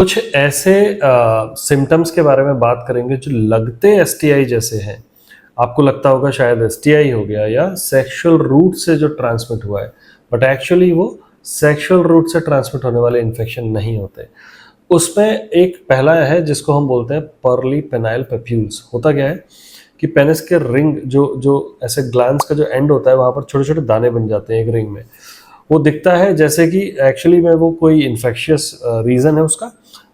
कुछ ऐसे सिम्टम्स के बारे में बात करेंगे जो लगते एसटीआई जैसे हैं। आपको लगता होगा शायद एसटीआई हो गया या सेक्सुअल रूट से जो ट्रांसमिट हुआ है, बट एक्चुअली वो सेक्सुअल रूट से ट्रांसमिट होने वाले इन्फेक्शन नहीं होते। उसमें एक पहला है जिसको हम बोलते हैं पर्ली पेनाइल पेप्यूल्स। होता क्या है कि पेनिस के रिंग जो जो ऐसे ग्लैंड्स का जो एंड होता है वहाँ पर छोटे छोटे दाने बन जाते हैं एक रिंग में। वो दिखता है जैसे कि एक्चुअली में वो कोई इन्फेक्शियस रीज़न है उसका,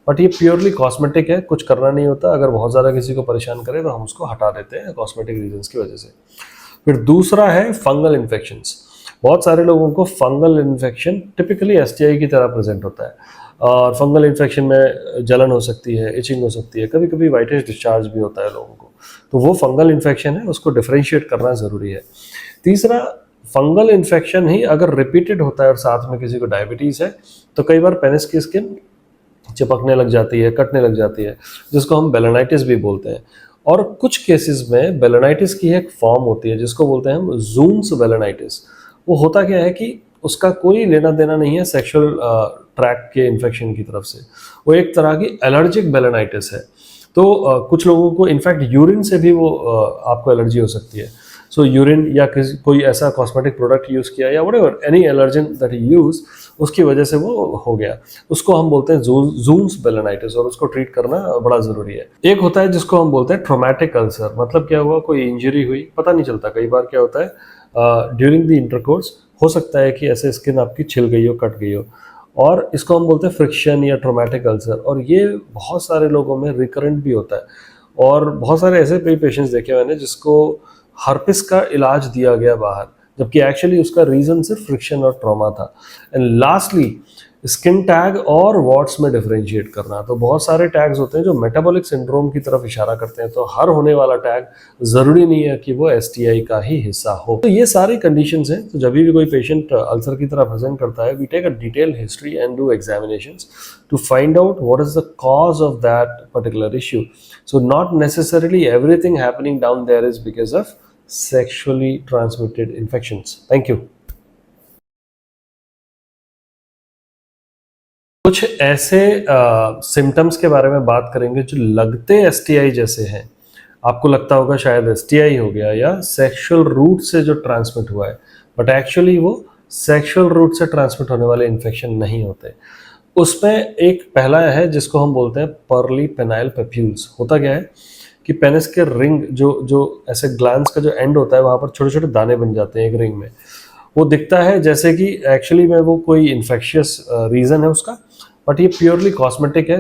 बट ये प्योरली कॉस्मेटिक है, कुछ करना नहीं होता। अगर बहुत ज़्यादा किसी को परेशान करे तो हम उसको हटा देते हैं कॉस्मेटिक रीजंस की वजह से। फिर दूसरा है फंगल इन्फेक्शंस। बहुत सारे लोगों को फंगल इन्फेक्शन टिपिकली एसटीआई की तरह प्रेजेंट होता है, और फंगल इन्फेक्शन में जलन हो सकती है, इचिंग हो सकती है, कभी कभी वाइटिश डिस्चार्ज भी होता है लोगों को। तो वो फंगल इन्फेक्शन है, उसको डिफरेंशिएट करना ज़रूरी है। तीसरा, फंगल इन्फेक्शन ही अगर रिपीटेड होता है और साथ में किसी को डायबिटीज़ है तो कई बार पेनिस की स्किन चिपकने लग जाती है, कटने लग जाती है, जिसको हम बेलेनाइटिस भी बोलते हैं। और कुछ केसेस में बेलेनाइटिस की एक फॉर्म होती है जिसको बोलते हैं हम ज़ूम्स बेलेनाइटिस। वो होता क्या है कि उसका कोई लेना देना नहीं है सेक्सुअल ट्रैक के इन्फेक्शन की तरफ से। वो एक तरह की एलर्जिक बेलेनाइटिस है। तो कुछ लोगों को इनफैक्ट यूरिन से भी वो आपको एलर्जी हो सकती है। सो यूरिन या किसी कोई ऐसा कॉस्मेटिक प्रोडक्ट यूज़ किया या whatever any allergen that he use, उसकी वजह से वो हो गया। उसको हम बोलते हैं ज़ूम्स बेलेनाइटिस, और उसको ट्रीट करना बड़ा ज़रूरी है। एक होता है जिसको हम बोलते हैं ट्रोमैटिक अल्सर। मतलब क्या हुआ, कोई इंजरी हुई, पता नहीं चलता। कई बार क्या होता है ड्यूरिंग द इंटरकोर्स हो सकता है कि ऐसे स्किन आपकी छिल गई हो, कट गई हो, और इसको हम बोलते हैं फ्रिक्शन या ट्रोमैटिक अल्सर। और ये बहुत सारे लोगों में रिकरेंट भी होता है, और बहुत सारे ऐसे कई पेशेंट्स देखे मैंने जिसको हर्पिस का इलाज दिया गया बाहर, जबकि एक्चुअली उसका रीज़न सिर्फ फ्रिक्शन और ट्रॉमा था। एंड लास्टली, स्किन टैग और वॉट्स में डिफरेंशिएट करना। तो बहुत सारे टैग्स होते हैं जो मेटाबॉलिक सिंड्रोम की तरफ इशारा करते हैं, तो हर होने वाला टैग ज़रूरी नहीं है कि वो एसटीआई का ही हिस्सा हो। तो ये सारी कंडीशंस हैं। तो जब भी कोई पेशेंट अल्सर की तरह प्रेजेंट करता है, we take a detail history and do examinations to find out what is the cause of that particular issue. So not necessarily everything happening down there is because of sexually transmitted infections. Thank you. कुछ ऐसे symptoms के बारे में बात करेंगे जो लगते STI जैसे हैं। आपको लगता होगा शायद एसटीआई हो गया या सेक्सुअल रूट से जो ट्रांसमिट हुआ है, बट एक्चुअली वो सेक्सुअल रूट से ट्रांसमिट होने वाले इन्फेक्शन नहीं होते। उसमें एक पहला है जिसको हम बोलते हैं पर्ली पेनाइल पेप्यूल्स। होता क्या है कि पेनिस के रिंग जो जो ऐसे ग्लैंड्स का जो एंड होता है वहाँ पर छोटे छोटे दाने बन जाते हैं एक रिंग में। वो दिखता है जैसे कि एक्चुअली में वो कोई इन्फेक्शियस रीज़न है उसका, बट ये प्योरली कॉस्मेटिक है,